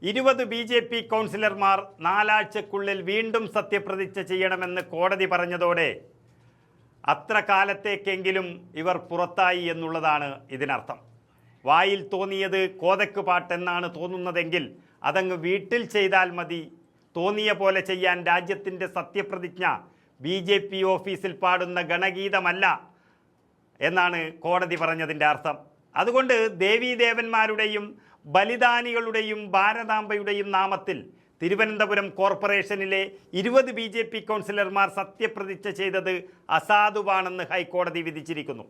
20 BJP കൗൺസിലർമാർ 4 ആഴ്ചക്കുള്ളിൽ വീണ്ടും സത്യപ്രതിജ്ഞ ചെയ്യണമെന്ന് കോടതി പറഞ്ഞതോടെ അത്ര കാലത്തേക്കെങ്കിലും ഇവർ പുറത്തായി എന്നുള്ളതാണ് ഇതിനർത്ഥം. വായിൽ തോന്നിയത് കോതക്ക് പാട്ടെന്നാണ് തോന്നുന്നതെങ്കിൽ അതങ്ങ് വീട്ടിൽ ചെയ്താൽ മതി. തോന്നിയ പോലെ ചെയ്യാൻ രാജ്യത്തിൻ്റെ സത്യപ്രതിജ്ഞ BJP ഓഫീസിൽ പാടുന്ന ഗണഗീതമല്ല എന്നാണ് കോടതി പറഞ്ഞതിൻ്റെ അർത്ഥം. അതുകൊണ്ട് ദേവീദേവന്മാരുടെയും ബലിദാനികളുടെയും ഭാരതാംബയുടെയും നാമത്തിൽ തിരുവനന്തപുരം കോർപ്പറേഷനിലെ 20 BJP കൗൺസിലർമാർ സത്യപ്രതിജ്ഞ ചെയ്തത് അസാധുവാണെന്ന് ഹൈക്കോടതി വിധിച്ചിരിക്കുന്നു.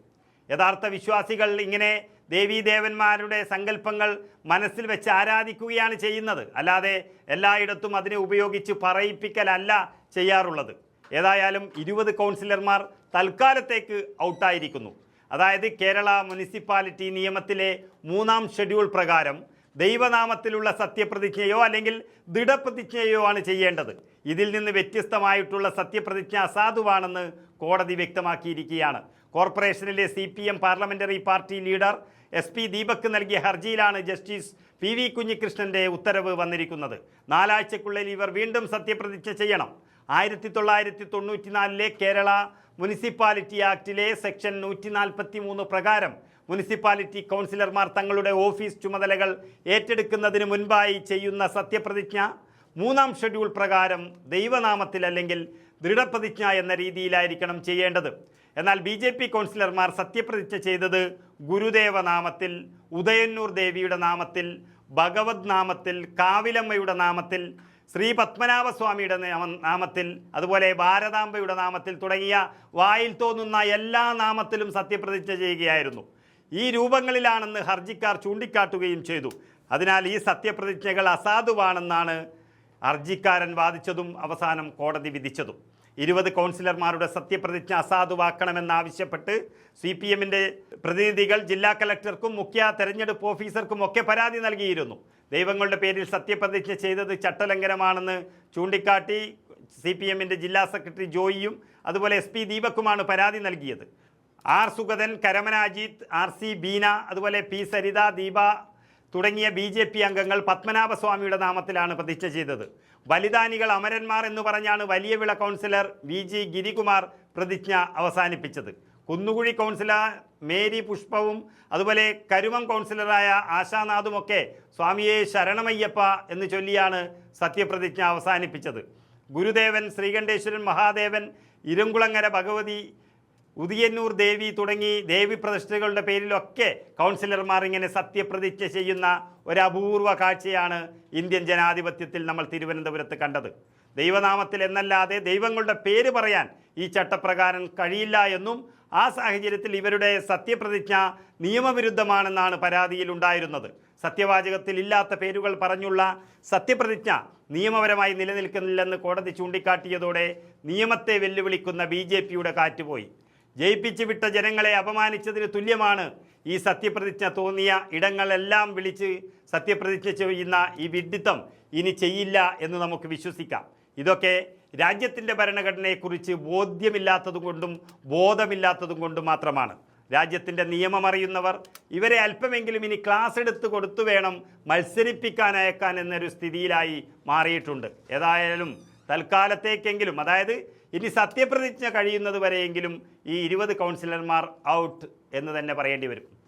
യഥാർത്ഥ വിശ്വാസികൾ ഇങ്ങനെ ദേവീദേവന്മാരുടെ സങ്കല്പങ്ങൾ മനസ്സിൽ വെച്ച് ആരാധിക്കുകയാണ് ചെയ്യുന്നത്, അല്ലാതെ എല്ലായിടത്തും അതിനെ ഉപയോഗിച്ച് പറയിപ്പിക്കലല്ല ചെയ്യാറുള്ളത്. ഏതായാലും 20 കൗൺസിലർമാർ തൽക്കാലത്തേക്ക് ഔട്ടായിരിക്കുന്നു. അതായത് കേരള മുനിസിപ്പാലിറ്റി നിയമത്തിലെ 3-ാം ഷെഡ്യൂൾ പ്രകാരം ദൈവനാമത്തിലുള്ള സത്യപ്രതിജ്ഞയോ അല്ലെങ്കിൽ ദൃഢപ്രതിജ്ഞയോ ആണ് ചെയ്യേണ്ടത്. ഇതിൽ നിന്ന് വ്യത്യസ്തമായിട്ടുള്ള സത്യപ്രതിജ്ഞ അസാധുവാണെന്ന് കോടതി വ്യക്തമാക്കിയിരിക്കുകയാണ്. കോർപ്പറേഷനിലെ CPM parliamentary party leader SP Deepak നൽകിയ ഹർജിയിലാണ് ജസ്റ്റിസ് PV കുഞ്ഞികൃഷ്ണന്റെ ഉത്തരവ് വന്നിരിക്കുന്നത്. 4 ആഴ്ചക്കുള്ളിൽ ഇവർ വീണ്ടും സത്യപ്രതിജ്ഞ ചെയ്യണം. 1994 കേരള മുനിസിപ്പാലിറ്റി ആക്ടിലെ സെക്ഷൻ 143 പ്രകാരം മുനിസിപ്പാലിറ്റി കൗൺസിലർമാർ തങ്ങളുടെ ഓഫീസ് ചുമതലകൾ ഏറ്റെടുക്കുന്നതിന് മുൻപായി ചെയ്യുന്ന സത്യപ്രതിജ്ഞ 3-ാം ഷെഡ്യൂൾ പ്രകാരം ദൈവനാമത്തിൽ അല്ലെങ്കിൽ ദൃഢപ്രതിജ്ഞ എന്ന രീതിയിലായിരിക്കണം ചെയ്യേണ്ടത്. എന്നാൽ BJP കൗൺസിലർമാർ സത്യപ്രതിജ്ഞ ചെയ്തത് ഗുരുദേവ നാമത്തിൽ, ഉദയന്നൂർ ദേവിയുടെ നാമത്തിൽ, ഭഗവത് നാമത്തിൽ, കാവിലമ്മയുടെ നാമത്തിൽ, ശ്രീ പത്മനാഭസ്വാമിയുടെ നാമത്തിൽ, അതുപോലെ ഭാരതാംബയുടെ നാമത്തിൽ തുടങ്ങിയ വായിൽ തോന്നുന്ന എല്ലാ നാമത്തിലും സത്യപ്രതിജ്ഞ ചെയ്യുകയായിരുന്നു. ഈ രൂപങ്ങളിലാണെന്ന് ഹർജിക്കാർ ചൂണ്ടിക്കാട്ടുകയും ചെയ്തു. അതിനാൽ ഈ സത്യപ്രതിജ്ഞകൾ അസാധുവാണെന്നാണ് ഹർജിക്കാരൻ വാദിച്ചതും അവസാനം കോടതി വിധിച്ചതും. 20 കൗൺസിലർമാരുടെ സത്യപ്രതിജ്ഞ അസാധുവാക്കണമെന്നാവശ്യപ്പെട്ട് CPMന്റെ പ്രതിനിധികൾ ജില്ലാ കലക്ടർക്കും മുഖ്യ തെരഞ്ഞെടുപ്പ് ഓഫീസർക്കും ഒക്കെ പരാതി നൽകിയിരുന്നു. ദൈവങ്ങളുടെ പേരിൽ സത്യപ്രതിജ്ഞ ചെയ്തത് ചട്ടലംഘനമാണെന്ന് ചൂണ്ടിക്കാട്ടി CPMന്റെ ജില്ലാ സെക്രട്ടറി ജോയിയും അതുപോലെ SP ദീപക്കുമാണ് പരാതി നൽകിയത്. R സുഗതൻ, കരമന അജിത്ത്, RC ബീന, അതുപോലെ P സരിത, ദീപ തുടങ്ങിയ BJP അംഗങ്ങൾ പത്മനാഭസ്വാമിയുടെ നാമത്തിലാണ് പ്രതിജ്ഞ ചെയ്തത്. ബലിദാനികൾ അമരന്മാർ എന്ന് പറഞ്ഞാണ് വലിയ വിള കൗൺസിലർ VG ഗിരികുമാർ പ്രതിജ്ഞ അവസാനിപ്പിച്ചത്. കുന്നുകുഴി കൗൺസിലർ മേരി പുഷ്പവും അതുപോലെ കരുമം കൗൺസിലറായ ആശാനാഥുമൊക്കെ സ്വാമിയെ ശരണമയ്യപ്പ എന്ന് ചൊല്ലിയാണ് സത്യപ്രതിജ്ഞ അവസാനിപ്പിച്ചത്. ഗുരുദേവൻ, ശ്രീകണ്ഠേശ്വരൻ മഹാദേവൻ, ഇരുങ്കുളങ്ങര ഭഗവതി, ഉദയന്നൂർ ദേവി തുടങ്ങി ദേവി പ്രതിഷ്ഠകളുടെ പേരിലൊക്കെ കൗൺസിലർമാർ ഇങ്ങനെ സത്യപ്രതിജ്ഞ ചെയ്യുന്ന ഒരു അപൂർവ കാഴ്ചയാണ് ഇന്ത്യൻ ജനാധിപത്യത്തിൽ നമ്മൾ തിരുവനന്തപുരത്ത് കണ്ടത്. ദൈവനാമത്തിൽ എന്നല്ലാതെ ദൈവങ്ങളുടെ പേര് പറയാൻ ഈ ചട്ടപ്രകാരം കഴിയില്ല എന്നും ആ സാഹചര്യത്തിൽ ഇവരുടെ സത്യപ്രതിജ്ഞ നിയമവിരുദ്ധമാണെന്നാണ് പരാതിയിൽ ഉണ്ടായിരുന്നത്. സത്യവാചകത്തിൽ ഇല്ലാത്ത പേരുകൾ പറഞ്ഞുള്ള സത്യപ്രതിജ്ഞ നിയമപരമായി നിലനിൽക്കുന്നില്ലെന്ന് കോടതി ചൂണ്ടിക്കാട്ടിയതോടെ നിയമത്തെ വെല്ലുവിളിക്കുന്ന BJPയുടെ കാറ്റുപോയി. ജയിപ്പിച്ചു വിട്ട ജനങ്ങളെ അപമാനിച്ചതിന് തുല്യമാണ് ഈ സത്യപ്രതിജ്ഞ. തോന്നിയ ഇടങ്ങളെല്ലാം വിളിച്ച് സത്യപ്രതിജ്ഞ ചെയ്യുന്ന ഈ വിഡ്ഢിത്തം ഇനി ചെയ്യില്ല എന്ന് നമുക്ക് വിശ്വസിക്കാം. ഇതൊക്കെ രാജ്യത്തിൻ്റെ ഭരണഘടനയെക്കുറിച്ച് ബോധമില്ലാത്തതും കൊണ്ടും മാത്രമാണ്. രാജ്യത്തിൻ്റെ നിയമമറിയുന്നവർ ഇവരെ അല്പമെങ്കിലും ഇനി ക്ലാസ് എടുത്ത് കൊടുത്തു വേണം മത്സരിപ്പിക്കാൻ അയക്കാൻ എന്നൊരു സ്ഥിതിയിലായി മാറിയിട്ടുണ്ട്. ഏതായാലും തൽക്കാലത്തേക്കെങ്കിലും, അതായത് ഇനി സത്യപ്രതിജ്ഞ കഴിയുന്നത് വരെയെങ്കിലും ഈ 20 കൗൺസിലർമാർ ഔട്ട് എന്ന് തന്നെ പറയേണ്ടി വരും.